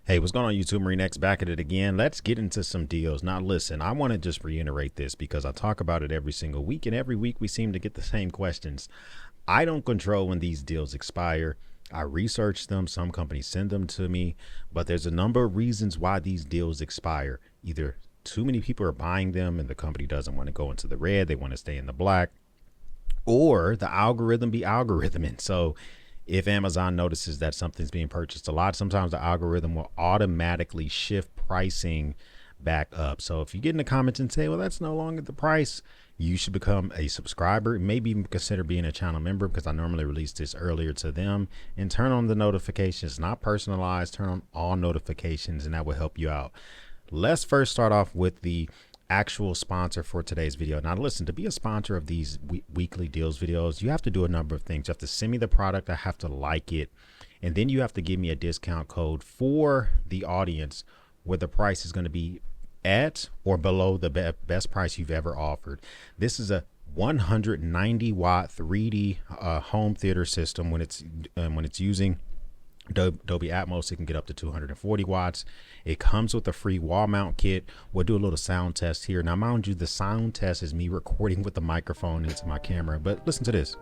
Hey, what's going on, YouTube? Marine X back at it again. Let's get into some deals. Now, listen, I want to just reiterate this because I talk about it every single week, and every week we seem to get the same questions. I don't control when these deals expire. I research them. Some companies send them to me, but there's a number of reasons why these deals expire. Either too many people are buying them and the company doesn't want to go into the red, they want to stay in the black, or the algorithm be algorithming. So if Amazon notices that something's being purchased a lot, sometimes the algorithm will automatically shift pricing back up. So if you get in the comments and say, well, that's no longer the price, you should become a subscriber. Maybe even consider being a channel member, because I normally release this earlier to them, and turn on the notifications, not personalized, turn on all notifications, and that will help you out. Let's first start off with the actual sponsor for today's video. Now listen, to be a sponsor of these weekly deals videos, you have to do a number of things. You have to send me the product, I have to like it, and then you have to give me a discount code for the audience where the price is going to be at or below the best price you've ever offered. This is a 190 watt 3D home theater system. When it's using Dolby Atmos, it can get up to 240 watts. It comes with a free wall mount kit. We'll do a little sound test here. Now, mind you, the sound test is me recording with the microphone into my camera, but listen to this.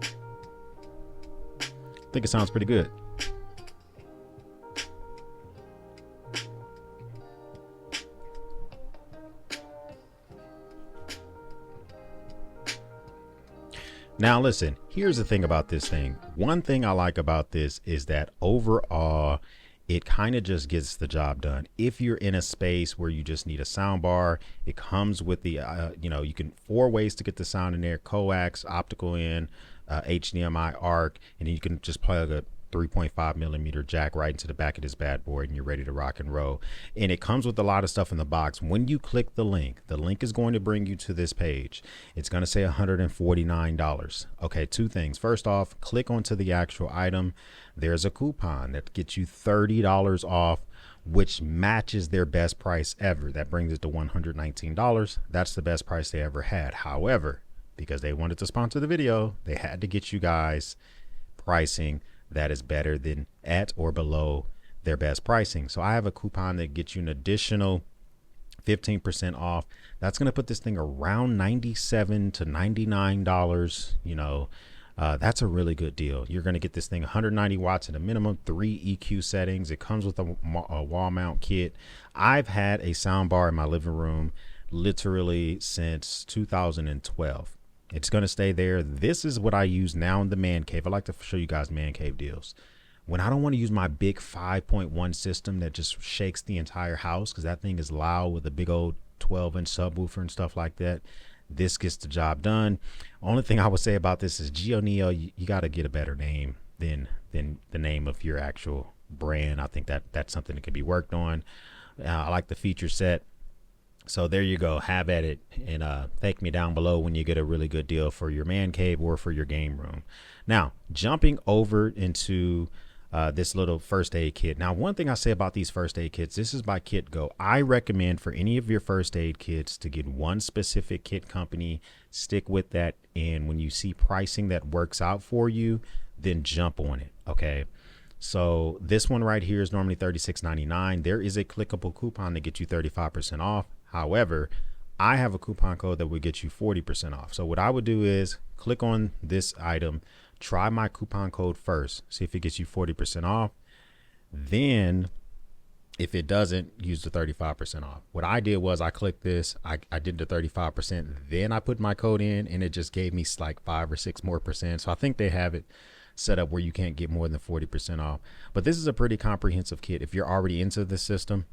I think it sounds pretty good. Now listen, here's the thing about this thing. One thing I like about this is that overall, it kind of just gets the job done. If you're in a space where you just need a sound bar, it comes with the, you can 4 ways to get the sound in there: coax, optical in, HDMI, ARC, and then you can just plug a 3.5 millimeter jack right into the back of this bad boy, and you're ready to rock and roll. And it comes with a lot of stuff in the box. When you click the link is going to bring you to this page. It's going to say $149. Okay, 2 things. First off, click onto the actual item. There's a coupon that gets you $30 off, which matches their best price ever. That brings it to $119. That's the best price they ever had. However, because they wanted to sponsor the video, they had to get you guys pricing that is better than at or below their best pricing. So I have a coupon that gets you an additional 15% off. That's going to put this thing around $97 to $99. That's a really good deal. You're going to get this thing 190 watts at a minimum, 3 EQ settings. It comes with a wall mount kit. I've had a sound bar in my living room literally since 2012. It's going to stay there. This is what I use now in the man cave. I like to show you guys man cave deals. When I don't want to use my big 5.1 system that just shakes the entire house, because that thing is loud with a big old 12-inch subwoofer and stuff like that, this gets the job done. Only thing I would say about this is Geo you got to get a better name than the name of your actual brand. I think that's something that can be worked on. I like the feature set. So there you go, have at it, and thank me down below when you get a really good deal for your man cave or for your game room. Now, jumping over into this little first aid kit. Now, one thing I say about these first aid kits, this is by KitGo. I recommend for any of your first aid kits to get one specific kit company, stick with that, and when you see pricing that works out for you, then jump on it, okay? So this one right here is normally $36.99. There is a clickable coupon to get you 35% off. However, I have a coupon code that would get you 40% off. So what I would do is click on this item, try my coupon code first, see if it gets you 40% off. Then if it doesn't, use the 35% off. What I did was I clicked this, I did the 35%, then I put my code in, and it just gave me like 5 or 6 more percent. So I think they have it set up where you can't get more than 40% off. But this is a pretty comprehensive kit. If you're already into the system,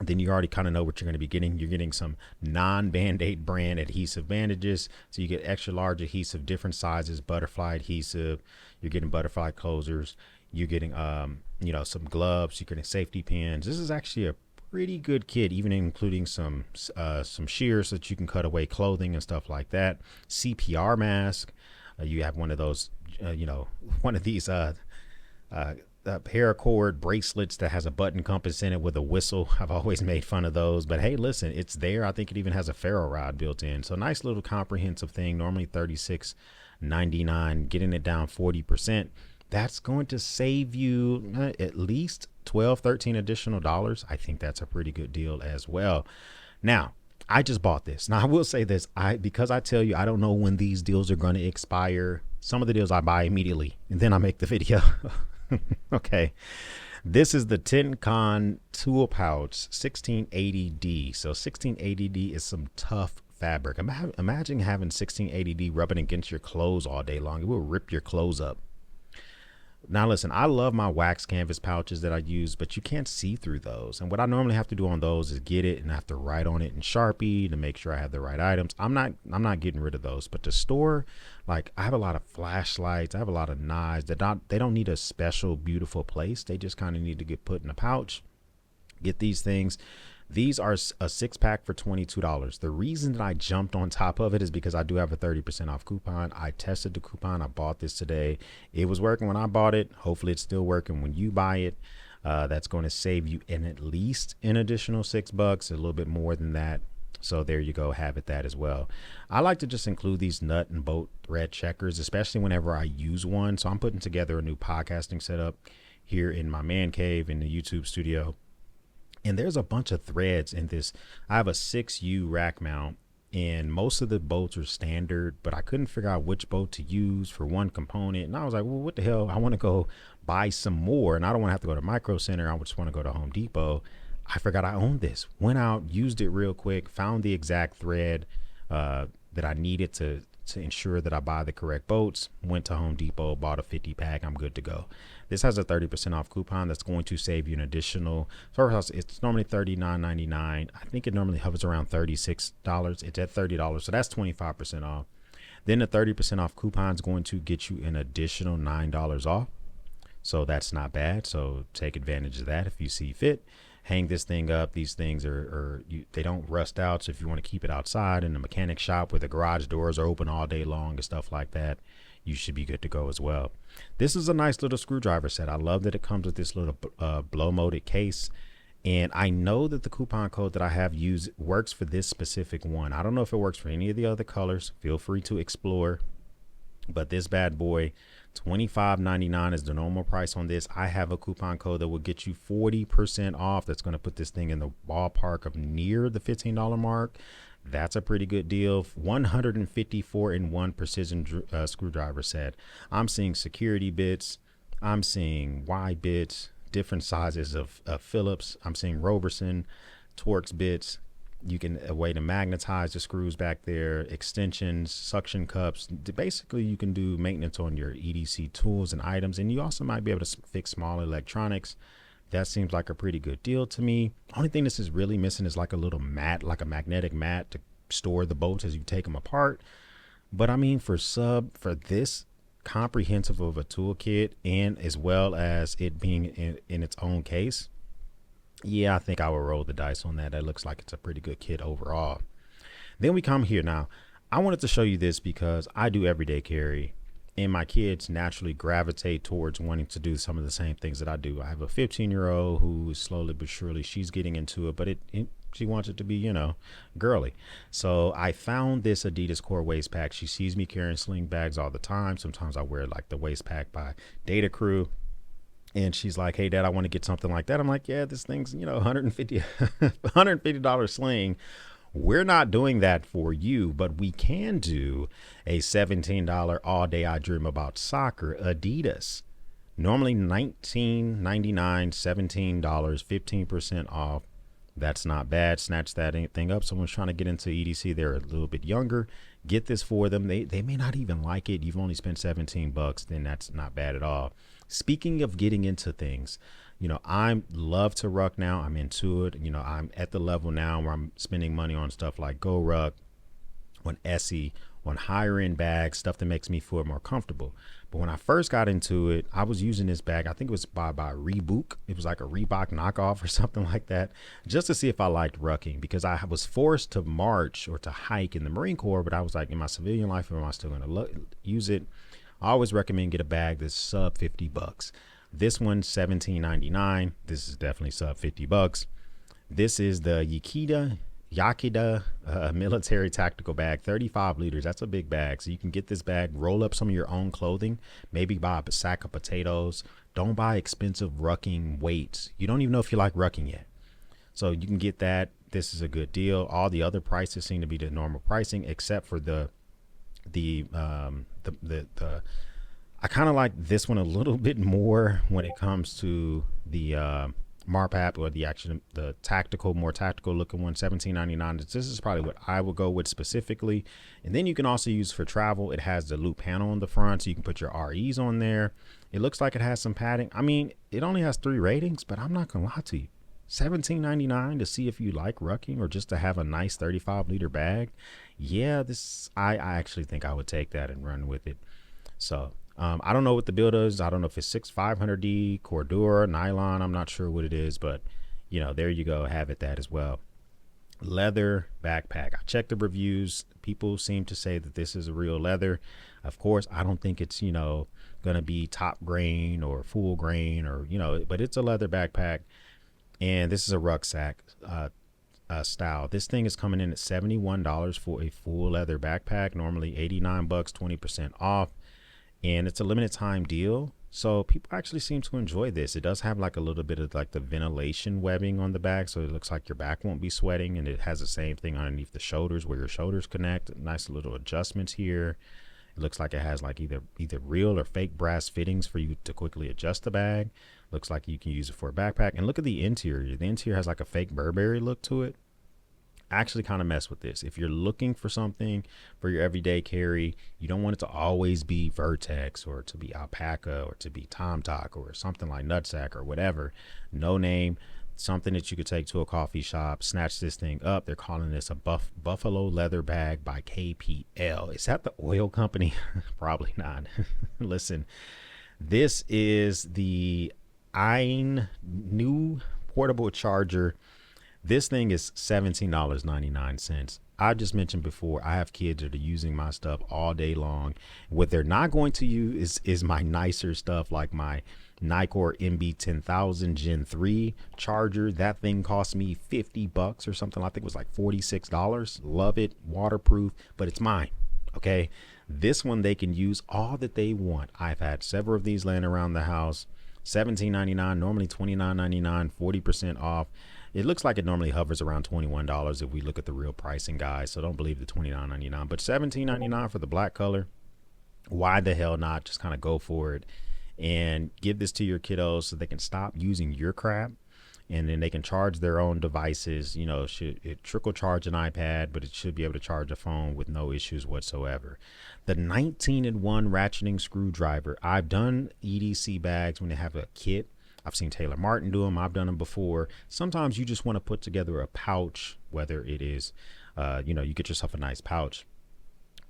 then you already kind of know what you're going to be getting. You're getting some non-Band-Aid brand adhesive bandages. So you get extra large adhesive, different sizes, butterfly adhesive. You're getting butterfly closers. You're getting, some gloves. You're getting safety pins. This is actually a pretty good kit, even including some shears so that you can cut away clothing and stuff like that. CPR mask. You have one of those, one of these paracord bracelets that has a button compass in it with a whistle. I've always made fun of those, but hey, listen, it's there. I think it even has a ferro rod built in. So nice little comprehensive thing, normally $36.99, getting it down 40%. That's going to save you at least $12, $13 additional dollars, I think that's a pretty good deal as well. Now, I just bought this. Now, I will say this, because I tell you, I don't know when these deals are going to expire. Some of the deals I buy immediately and then I make the video. Okay. This is the Tincon tool pouch 1680D. So 1680D is some tough fabric. Imagine having 1680D rubbing against your clothes all day long. It will rip your clothes up. Now listen, I love my wax canvas pouches that I use, but you can't see through those. And what I normally have to do on those is get it and I have to write on it in Sharpie to make sure I have the right items. I'm not getting rid of those. But to store, like, I have a lot of flashlights, I have a lot of knives that they don't need a special beautiful place. They just kind of need to get put in a pouch. Get these things. These are a 6-pack for $22. The reason that I jumped on top of it is because I do have a 30% off coupon. I tested the coupon. I bought this today. It was working when I bought it. Hopefully it's still working when you buy it. That's going to save you at least an additional $6, a little bit more than that. So there you go, have it that as well. I like to just include these nut and bolt thread checkers, especially whenever I use one. So I'm putting together a new podcasting setup here in my man cave in the YouTube studio. And there's a bunch of threads in this. I have a 6U rack mount and most of the bolts are standard, but I couldn't figure out which bolt to use for one component. And I was like, well, what the hell? I want to go buy some more and I don't want to have to go to Micro Center. I just want to go to Home Depot. I forgot I owned this. Went out, used it real quick, found the exact thread that I needed to ensure that I buy the correct bolts. Went to Home Depot, bought a 50-pack. I'm good to go. This has a 30% off coupon that's going to save you an additional. It's normally $39.99. I think it normally hovers around $36. It's at $30, so that's 25% off. Then the 30% off coupon is going to get you an additional $9 off. So that's not bad. So take advantage of that if you see fit. Hang this thing up. These things they don't rust out. So if you want to keep it outside in the mechanic shop where the garage doors are open all day long and stuff like that, you should be good to go as well. This is a nice little screwdriver set. I love that it comes with this little blow molded case. And I know that the coupon code that I have used works for this specific one. I don't know if it works for any of the other colors. Feel free to explore. But this bad boy, $25.99 is the normal price on this. I have a coupon code that will get you 40% off. That's going to put this thing in the ballpark of near the $15 mark. That's a pretty good deal. 154-in-1 precision screwdriver set. I'm seeing security bits. I'm seeing Y bits, different sizes of Phillips. I'm seeing Robertson, Torx bits. You can a way to magnetize the screws back there, extensions, suction cups. Basically, you can do maintenance on your EDC tools and items, and you also might be able to fix small electronics. That seems like a pretty good deal to me. Only thing this is really missing is like a little mat, like a magnetic mat to store the bolts as you take them apart. But I mean, for this comprehensive of a toolkit, and as well as it being in its own case, yeah, I think I will roll the dice on that. That looks like it's a pretty good kit overall. Then we come here. Now, I wanted to show you this because I do everyday carry and my kids naturally gravitate towards wanting to do some of the same things that I do. I have a 15-year-old who is slowly but surely, she's getting into it, but she wants it to be, you know, girly. So I found this Adidas Core waist pack. She sees me carrying sling bags all the time. Sometimes I wear like the waist pack by Data Crew. And she's like, hey, Dad, I want to get something like that. I'm like, yeah, this thing's, you know, $150 sling. We're not doing that for you, but we can do a $17 all day I dream about soccer Adidas. Normally $19.99, $17, 15% off. That's not bad. Snatch that thing up. Someone's trying to get into EDC. They're a little bit younger. Get this for them. They may not even like it. You've only spent $17. Then that's not bad at all. Speaking of getting into things, you know, I love to ruck now. I'm into it. You know, I'm at the level now where I'm spending money on stuff like GoRuck, on Essie, on higher end bags, stuff that makes me feel more comfortable. But when I first got into it, I was using this bag. I think it was by Reebok. It was like a Reebok knockoff or something like that, just to see if I liked rucking, because I was forced to march or to hike in the Marine Corps. But I was like, in my civilian life, am I still going to use it? I always recommend get a bag that's sub $50. This one's $17.99. This is definitely sub $50. This is the Yakita military tactical bag, 35 liters. That's a big bag. So you can get this bag, roll up some of your own clothing, maybe buy a sack of potatoes, Don't buy expensive rucking weights. You don't even know if you like rucking yet. So you can get that. This is a good deal. All the other prices seem to be the normal pricing, except for the I kind of like this one a little bit more when it comes to the Marpap, or the tactical, more tactical looking one, $17.99. This is probably what I would go with specifically. And then you can also use for travel. It has the loop panel on the front, so you can put your REs on there. It looks like it has some padding. I mean, it only has 3 ratings, but I'm not gonna lie to you. $17.99 to see if you like rucking, or just to have a nice 35-liter bag. Yeah, I actually think I would take that and run with it. So I don't know what the build is. I don't know if it's 6500D, Cordura, nylon. I'm not sure what it is, but there you go. Have it that as well. Leather backpack. I checked the reviews. People seem to say that this is a real leather. Of course, I don't think it's, gonna be top grain or full grain, or, but it's a leather backpack. And this is a rucksack style. This thing is coming in at $71 for a full leather backpack. Normally $89, 20% off. And it's a limited time deal. So people actually seem to enjoy this. It does have like a little bit of like the ventilation webbing on the back, so it looks like your back won't be sweating. And it has the same thing underneath the shoulders where your shoulders connect. Nice little adjustments here. It looks like it has like either real or fake brass fittings for you to quickly adjust the bag. Looks like you can use it for a backpack. And look at the interior. The interior has like a fake Burberry look to it. I actually kind of mess with this. If you're looking for something for your everyday carry, you don't want it to always be Vertex, or to be Alpaca, or to be Tom Talk, or something like Nutsack, or whatever. No name. Something that you could take to a coffee shop, snatch this thing up. They're calling this a Buffalo leather bag by KPL. Is that the oil company? Probably not. Listen, this is the Ein new portable charger. This thing is $17.99. I just mentioned before, I have kids that are using my stuff all day long. What they're not going to use is my nicer stuff, like my Nikkor MB10000 Gen 3 charger. That thing cost me $50 or something. I think it was like $46. Love it, waterproof, but it's mine. Okay, this one they can use all that they want. I've had several of these laying around the house. $17.99, normally $29.99, 40% off. It looks like it normally hovers around $21 if we look at the real pricing, guys. So don't believe the $29.99, but $17.99 for the black color. Why the hell not? Just kind of go for it and give this to your kiddos so they can stop using your crap, and then they can charge their own devices. Should it trickle charge an iPad, but it should be able to charge a phone with no issues whatsoever. The 19-in-1 ratcheting screwdriver. I've done EDC bags when they have a kit. I've seen Taylor Martin do them. I've done them before. Sometimes you just want to put together a pouch, whether it is, you get yourself a nice pouch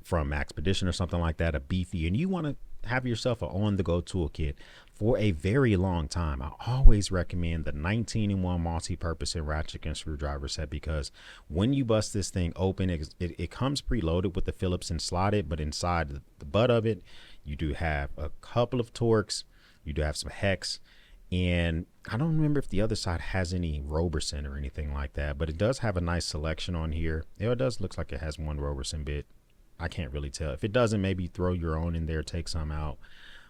from Expedition or something like that, a beefy, and you want to have yourself an on-the-go toolkit for a very long time. I always recommend the 19-in-1 multi-purpose and ratcheting screwdriver set, because when you bust this thing open, it comes preloaded with the Phillips and slotted, but inside the butt of it, you do have a couple of Torx, you do have some hex, and I don't remember if the other side has any Roberson or anything like that, but it does have a nice selection on here. It does look like it has one Roberson bit. I can't really tell. If it doesn't, maybe throw your own in there, take some out.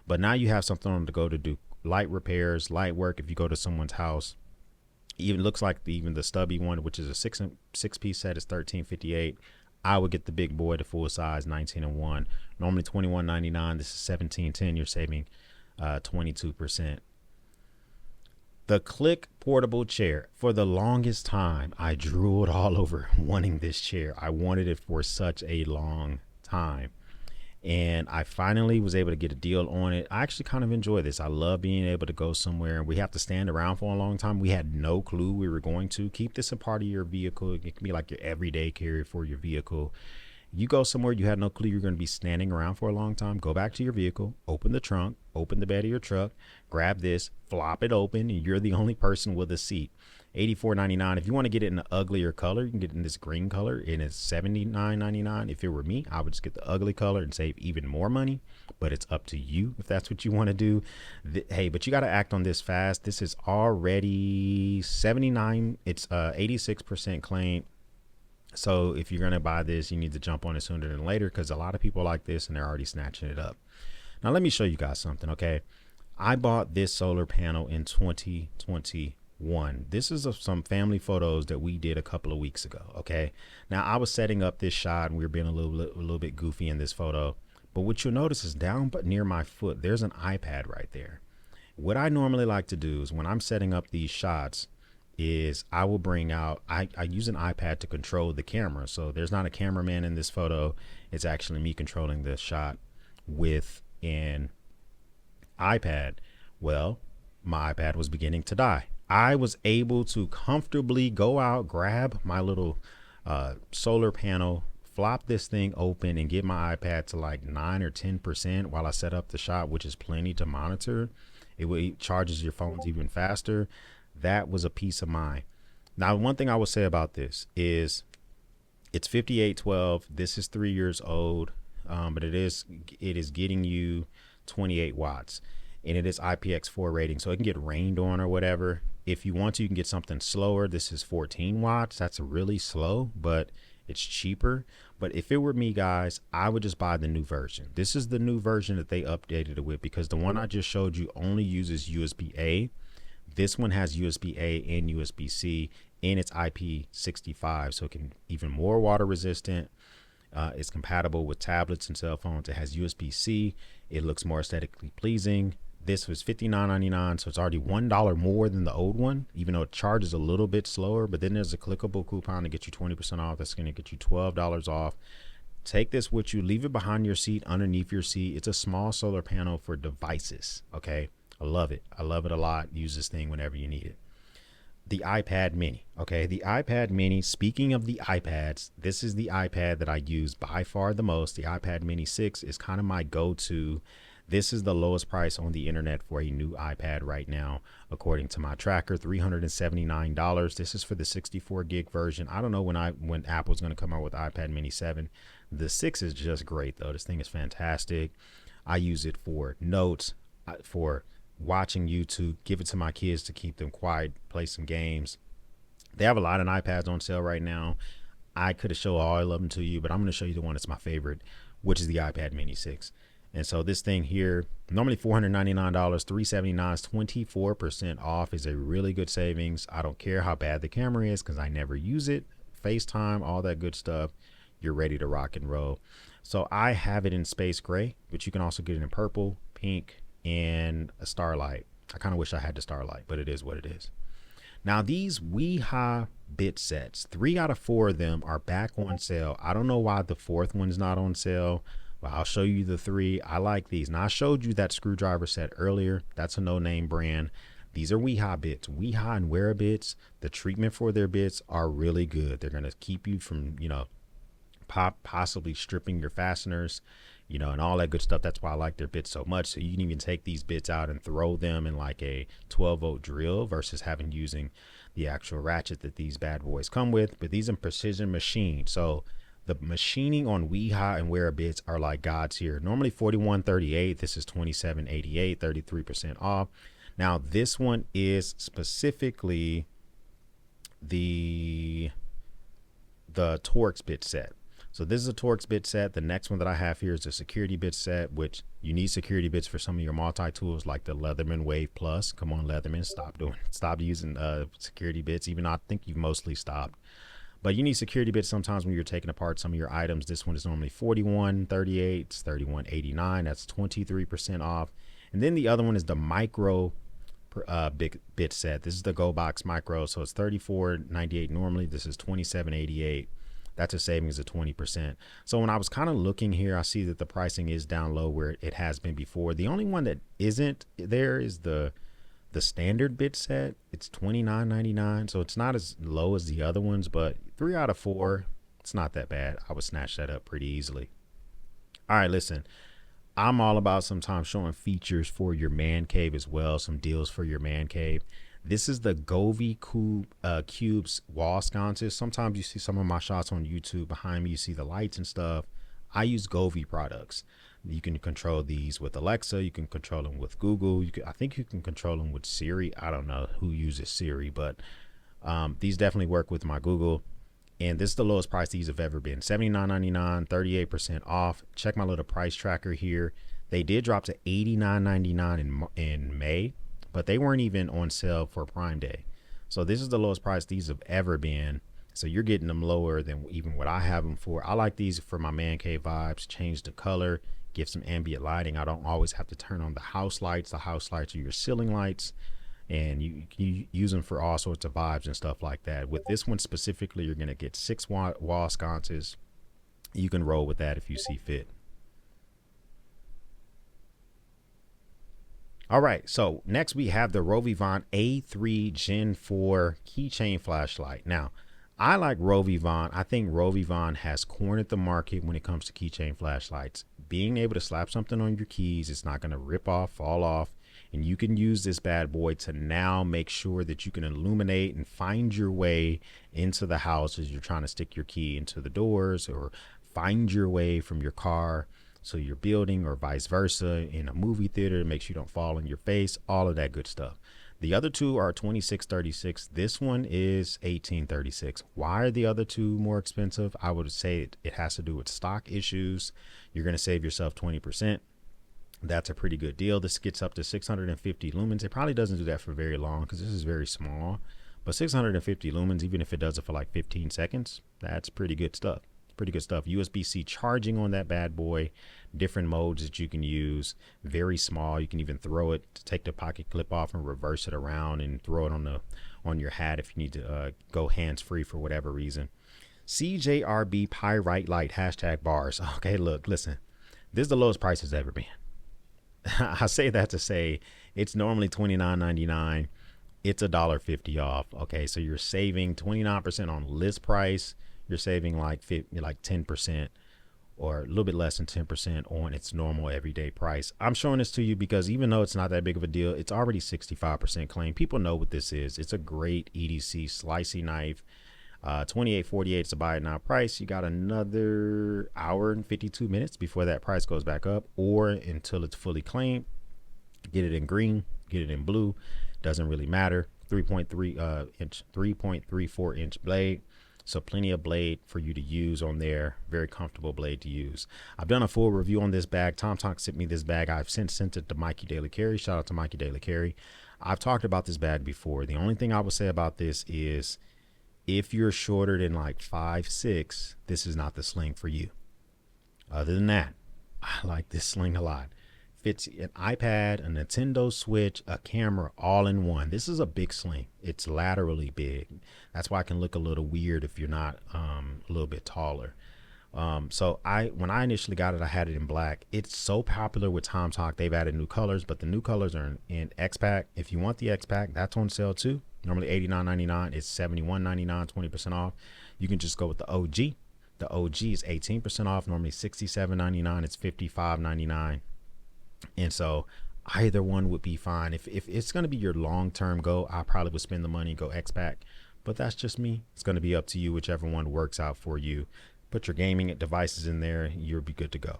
But now you have something on the go to do light repairs, light work. If you go to someone's house, even looks like even the stubby one, which is a six piece set, is $13.58. I would get the big boy, the full size 19-in-1. Normally $21.99. This is $17.10. You're saving 22%. The Click portable chair. For the longest time, I drooled all over wanting this chair. I wanted it for such a long time, and I finally was able to get a deal on it. I actually kind of enjoy this. I love being able to go somewhere and we have to stand around for a long time. We had no clue we were going to. Keep this a part of your vehicle. It can be like your everyday carry for your vehicle. You go somewhere you had no clue you're going to be standing around for a long time. Go back to your vehicle, open the trunk, open the bed of your truck, grab this, flop it open, and you're the only person with a seat. $84.99. If you want to get it in an uglier color, you can get it in this green color, and it's $79.99. If it were me, I would just get the ugly color and save even more money, but it's up to you if that's what you want to do. Hey, but you got to act on this fast. This is already 79. It's 86% claim. So if you're going to buy this, you need to jump on it sooner than later, because a lot of people like this and they're already snatching it up. Now, let me show you guys something, okay? I bought this solar panel in 2021. This is some family photos that we did a couple of weeks ago. Okay. Now I was setting up this shot and we were being a little bit goofy in this photo, but what you'll notice is down but near my foot, there's an iPad right there. What I normally like to do is when I'm setting up these shots is I will bring out, I use an iPad to control the camera. So there's not a cameraman in this photo. It's actually me controlling the shot with an iPad. Well, my iPad was beginning to die. I was able to comfortably go out, grab my little solar panel, flop this thing open and get my iPad to like 9 or 10% while I set up the shot, which is plenty to monitor. It charges your phones even faster. That was a peace of mind. Now, one thing I will say about this is it's 5812. This is 3 years old, but it is getting you 28 watts, and it is IPX4 rating, so it can get rained on or whatever. If you want to, you can get something slower. This is 14 watts. That's really slow, but it's cheaper. But if it were me, guys, I would just buy the new version. This is the new version that they updated it with, because the one I just showed you only uses USB-A. This one has USB-A and USB-C, and it's IP65, so it can even more water resistant. It's compatible with tablets and cell phones. It has USB-C. It looks more aesthetically pleasing. This was $59.99, so it's already $1 more than the old one, even though it charges a little bit slower. But then there's a clickable coupon to get you 20% off. That's going to get you $12 off. Take this with you. Leave it behind your seat, underneath your seat. It's a small solar panel for devices. Okay, I love it. I love it a lot. Use this thing whenever you need it. The iPad mini. Okay, the iPad mini. Speaking of the iPads, this is the iPad that I use by far the most. The iPad mini 6 is kind of my go-to. This is the lowest price on the internet for a new iPad right now, according to my tracker, $379. This is for the 64 gig version. I don't know when Apple's going to come out with iPad mini 7. The 6 is just great though. This thing is fantastic. I use it for notes, for watching YouTube, give it to my kids to keep them quiet, play some games. They have a lot of iPads on sale right now. I could have shown all of them to you, but I'm going to show you the one that's my favorite, which is the iPad mini 6. And so this thing here, normally $499, $379 is 24% off, is a really good savings. I don't care how bad the camera is because I never use it. FaceTime, all that good stuff. You're ready to rock and roll. So I have it in space gray, but you can also get it in purple, pink, and a starlight. I kind of wish I had the starlight, but it is what it is. Now these Weha Bit Sets, 3 out of 4 of them are back on sale. I don't know why the 4th one's not on sale. Well, I'll show you the 3. I like these. Now I showed you that screwdriver set earlier. That's a no-name brand. These are Weha bits. Weha and Weha bits, the treatment for their bits are really good. They're going to keep you from, possibly stripping your fasteners, and all that good stuff. That's why I like their bits so much. So you can even take these bits out and throw them in like a 12-volt drill versus using the actual ratchet that these bad boys come with. But these are precision machined. So the machining on Weha and Weha bits are like God's here. Normally $41.38. This is $27.88, 33% off. Now this one is specifically the Torx bit set. So this is a Torx bit set. The next one that I have here is a security bit set, which you need security bits for some of your multi-tools like the Leatherman Wave Plus. Come on, Leatherman, stop using security bits, even though I think you've mostly stopped. But you need security bits sometimes when you're taking apart some of your items. This one is normally $41.38, it's $31.89. That's 23% off. And then the other one is the micro bit set. This is the Gobox Micro, so it's $34.98 normally. This is $27.88. That's a savings of 20%. So when I was kind of looking here, I see that the pricing is down low where it has been before. The only one that isn't there is the standard bit set. It's $29.99, so it's not as low as the other ones, but 3 out of 4, it's not that bad. I would snatch that up pretty easily. All right, listen, I'm all about sometimes showing features for your man cave as well, some deals for your man cave. This is the Govee Cubes wall sconces. Sometimes you see some of my shots on YouTube. Behind me, you see the lights and stuff. I use Govee products. You can control these with Alexa. You can control them with Google. I think you can control them with Siri. I don't know who uses Siri, but these definitely work with my Google. And this is the lowest price these have ever been. $79.99, 38% off. Check my little price tracker here. They did drop to $89.99 in May, but they weren't even on sale for Prime Day. So this is the lowest price these have ever been. So you're getting them lower than even what I have them for. I like these for my man cave vibes. Change the color, give some ambient lighting. I don't always have to turn on the house lights. The house lights are your ceiling lights, and you use them for all sorts of vibes and stuff like that. With this one specifically, you're going to get 6 wall sconces. You can roll with that if you see fit. All right, so next we have the ROVON A3 Gen 4 keychain flashlight. Now, I like ROVON. I think ROVON has cornered the market when it comes to keychain flashlights. Being able to slap something on your keys, it's not going to rip off, fall off, and you can use this bad boy to now make sure that you can illuminate and find your way into the house as you're trying to stick your key into the doors, or find your way from your car so you're building, or vice versa in a movie theater to make sure you don't fall on your face, all of that good stuff. The other two are 2636. This one is 1836. Why are the other two more expensive? I would say it has to do with stock issues. You're going to save yourself 20%. That's a pretty good deal. This gets up to 650 lumens. It probably doesn't do that for very long because this is very small, but 650 lumens, even if it does it for like 15 seconds, that's pretty good stuff. Pretty good stuff. USB-C charging on that bad boy, different modes that you can use, very small. You can even throw it to take the pocket clip off and reverse it around and throw it on your hat if you need to go hands-free for whatever reason. CJRB Pyite light, hashtag bars. Okay, look, listen, this is the lowest price it's ever been. I say that to say it's normally $29.99. It's $1.50 off. Okay, so you're saving 29% on list price. You're saving like 10% or a little bit less than 10% on its normal everyday price. I'm showing this to you because even though it's not that big of a deal, it's already 65% claim. People know what this is. It's a great EDC slicey knife. $28.48 to buy it now price. You got another hour and 52 minutes before that price goes back up, or until it's fully claimed. Get it in green, get it in blue, doesn't really matter. 3.34 inch blade. So plenty of blade for you to use on there. Very comfortable blade to use. I've done a full review on this bag. Tom Talk sent me this bag. I've since sent it to Mikey Daily Carry. Shout out to Mikey Daily Carry. I've talked about this bag before. The only thing I would say about this is if you're shorter than like 5'6", this is not the sling for you. Other than that, I like this sling a lot. Fits an iPad, a Nintendo Switch, a camera, all in one. This is a big sling. It's laterally big. That's why it can look a little weird if you're not a little bit taller. So when I initially got it, I had it in black. It's so popular with Tom Talk. They've added new colors, but the new colors are in X Pack. If you want the X Pack, that's on sale too. Normally $89.99. It's $71.99, 20% off. You can just go with the OG. The OG is 18% off. Normally $67.99. It's $55.99. And so either one would be fine. If it's going to be your long-term goal, I probably would spend the money and go X-Pack, but that's just me. It's going to be up to you, whichever one works out for you. Put your gaming devices in there, you'll be good to go.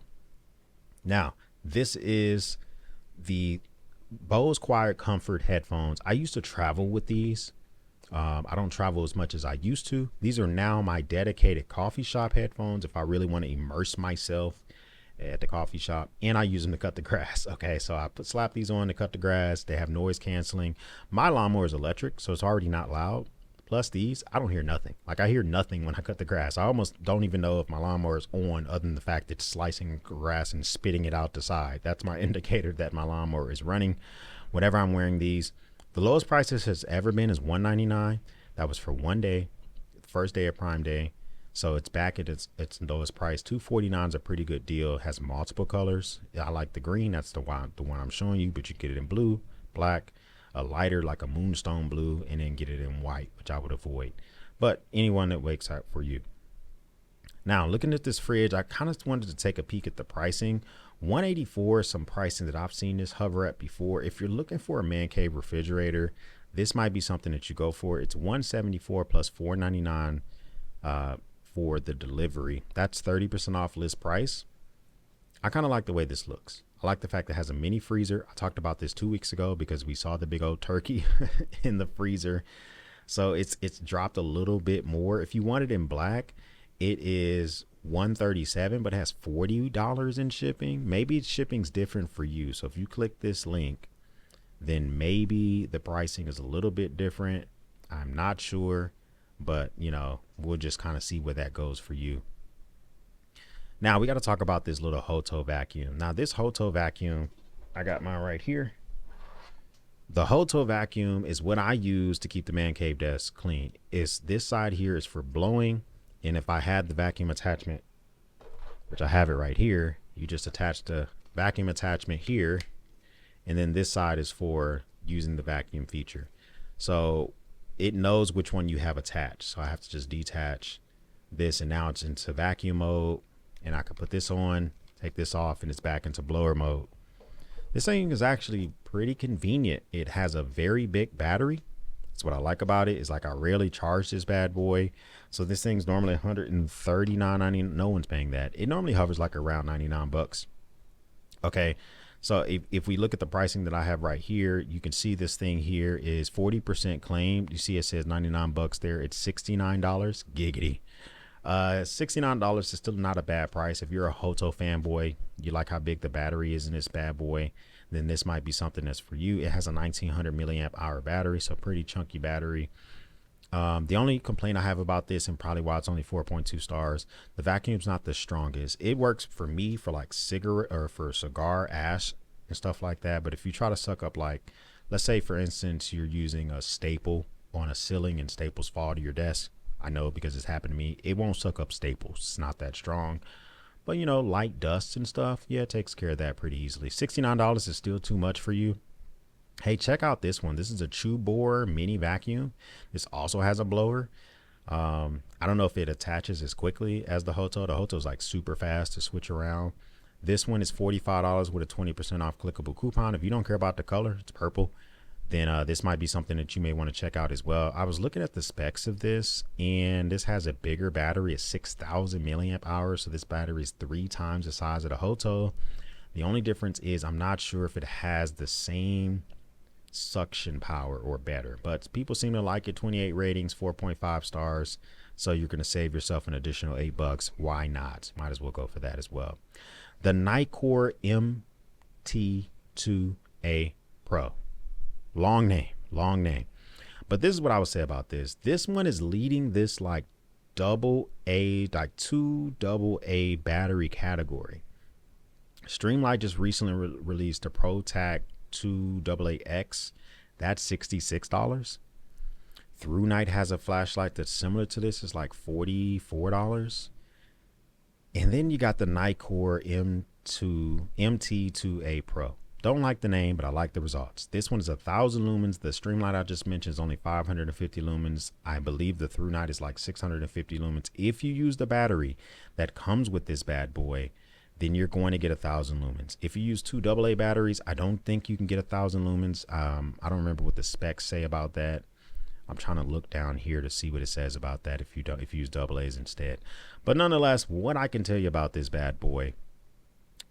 Now, this is the Bose Quiet Comfort headphones. I used to travel with these. I don't travel as much as I used to. These are now my dedicated coffee shop headphones if I really want to immerse myself at the coffee shop, and I use them to cut the grass. Okay, so I slap these on to cut the grass. They have noise canceling. My lawnmower is electric, so it's already not loud. Plus these, I don't hear nothing. Like, I hear nothing when I cut the grass. I almost don't even know if my lawnmower is on, other than the fact that it's slicing grass and spitting it out the side. That's my indicator that my lawnmower is running whenever I'm wearing these. The lowest price this has ever been is $199. That was for one day, first day of Prime Day. So it's back at its lowest price. $249 is a pretty good deal. It has multiple colors. I like the green. That's the one I'm showing you, but you get it in blue, black, a lighter like a moonstone blue, and then get it in white, which I would avoid. But anyone that wakes up for you. Now, looking at this fridge, I kind of wanted to take a peek at the pricing. $184 is some pricing that I've seen this hover at before. If you're looking for a man cave refrigerator, this might be something that you go for. It's $174 plus $499 for the delivery. That's 30% off list price. I kind of like the way this looks. I like the fact that it has a mini freezer. I talked about this 2 weeks ago because we saw the big old turkey in the freezer. So it's dropped a little bit more. If you want it in black, it is $137, but has $40 in shipping. Maybe shipping's different for you. So if you click this link, then maybe the pricing is a little bit different. I'm not sure, but you know, we'll just kind of see where that goes for you. Now we got to talk about this little Hoto vacuum. Now this Hoto vacuum, I got mine right here. The Hoto vacuum is what I use to keep the man cave desk clean. This side here is for blowing. And if I had the vacuum attachment, which I have it right here, you just attach the vacuum attachment here. And then this side is for using the vacuum feature. So it knows which one you have attached. So I have to just detach this, and now it's into vacuum mode. And I can put this on, take this off, and it's back into blower mode. This thing is actually pretty convenient. It has a very big battery. That's what I like about it. Is like I rarely charge this bad boy. So this thing's normally $139.99. No one's paying that. It normally hovers like around 99 bucks. Okay. So if we look at the pricing that I have right here, you can see this thing here is 40% claimed. You see it says 99 bucks there. It's $69. Giggity. $69 is still not a bad price. If you're a Hoto fanboy, you like how big the battery is in this bad boy, then this might be something that's for you. It has a 1900 milliamp hour battery, so pretty chunky battery. The only complaint I have about this, and probably why it's only 4.2 stars, the vacuum's not the strongest. It works for me for like cigarette or for cigar ash and stuff like that. But if you try to suck up, like, let's say for instance, you're using a staple on a ceiling and staples fall to your desk. I know because it's happened to me. It won't suck up staples. It's not that strong. But you know, light dust and stuff, yeah, it takes care of that pretty easily. $69 is still too much for you. Hey, check out this one. This is a chew bore mini vacuum. This also has a blower. I don't know if it attaches as quickly as the Hoto. The Hoto is like super fast to switch around. This one is $45 with a 20% off clickable coupon. If you don't care about the color, it's purple, then this might be something that you may want to check out as well. I was looking at the specs of this, and this has a bigger battery, a 6,000 milliamp hours. So this battery is 3 times the size of the Hoto. The only difference is I'm not sure if it has the same suction power or better, but people seem to like it. 28 ratings, 4.5 stars. So you're going to save yourself an additional $8. Why not? Might as well go for that as well. The Nikon MT2A Pro. Long name. But this is what I would say about this. This one is leading this like like 2 AA battery category. Streamlight just recently released a ProTac 2 AAX. That's $66. Through Night has a flashlight that's similar to this. It's like $44. And then you got the Nikon MT2A Pro. Don't like the name, but I like the results. This one is 1,000 lumens. The Streamlight I just mentioned is only 550 lumens. I believe the Through Night is like 650 lumens. If you use the battery that comes with this bad boy, then you're going to get 1,000 lumens. If you use 2 AA batteries, I don't think you can get 1,000 lumens. I don't remember what the specs say about that. I'm trying to look down here to see what it says about that if you use AA's instead. But nonetheless, what I can tell you about this bad boy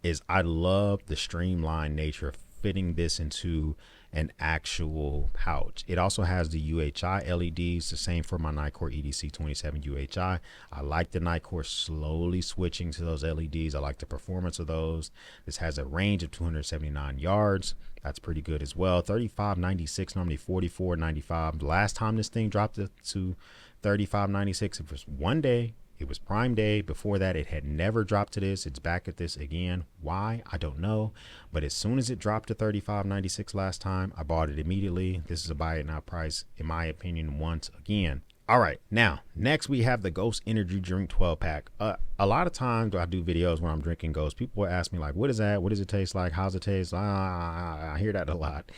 is I love the streamlined nature of fitting this into an actual pouch. It also has the UHI LEDs, the same for my Nikon EDC 27 UHI. I like the Nikon slowly switching to those LEDs. I like the performance of those. This has a range of 279 yards. That's pretty good as well. 35.96, normally 44.95. The last time this thing dropped it to 35.96, it was one day. It was Prime Day. Before that, it had never dropped to this. It's back at this again. Why? I don't know. But as soon as it dropped to $35.96 last time, I bought it immediately. This is a buy it now price, in my opinion, once again. All right. Now, next we have the Ghost Energy Drink 12 pack. A lot of times I do videos when I'm drinking Ghost. People will ask me like, what is that? What does it taste like? How's it taste? I hear that a lot.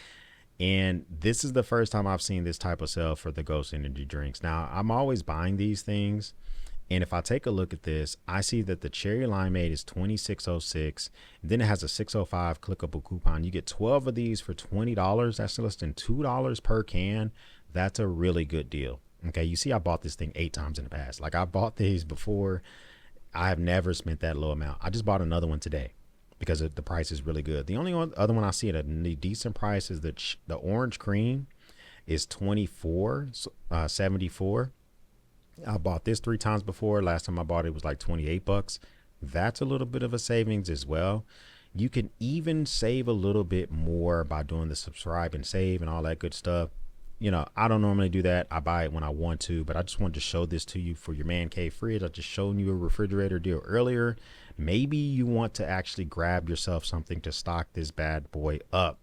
And this is the first time I've seen this type of sale for the Ghost Energy drinks. Now, I'm always buying these things. And if I take a look at this, I see that the cherry limeade is $26.06. Then it has a $6.05 clickable coupon. You get 12 of these for $20. That's less than $2 per can. That's a really good deal. Okay, you see I bought this thing 8 times in the past. Like I bought these before. I have never spent that low amount. I just bought another one today because the price is really good. The only other one I see at a decent price is the orange cream is $24.74. I bought this 3 times before. Last time I bought it was like 28 bucks. That's a little bit of a savings as well. You can even save a little bit more by doing the subscribe and save and all that good stuff. You know, I don't normally do that. I buy it when I want to, but I just wanted to show this to you for your man cave fridge. I just shown you a refrigerator deal earlier. Maybe you want to actually grab yourself something to stock this bad boy up.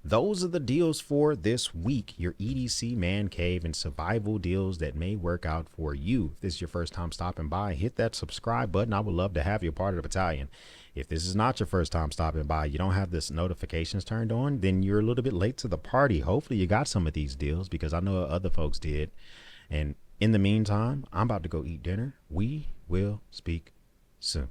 Those are the deals for this week, your EDC man cave and survival deals that may work out for you. If this is your first time stopping by, hit that subscribe button. I would love to have you a part of the battalion. If this is not your first time stopping by, you don't have this notifications turned on, then you're a little bit late to the party. Hopefully you got some of these deals because I know other folks did. And in the meantime, I'm about to go eat dinner. We will speak soon.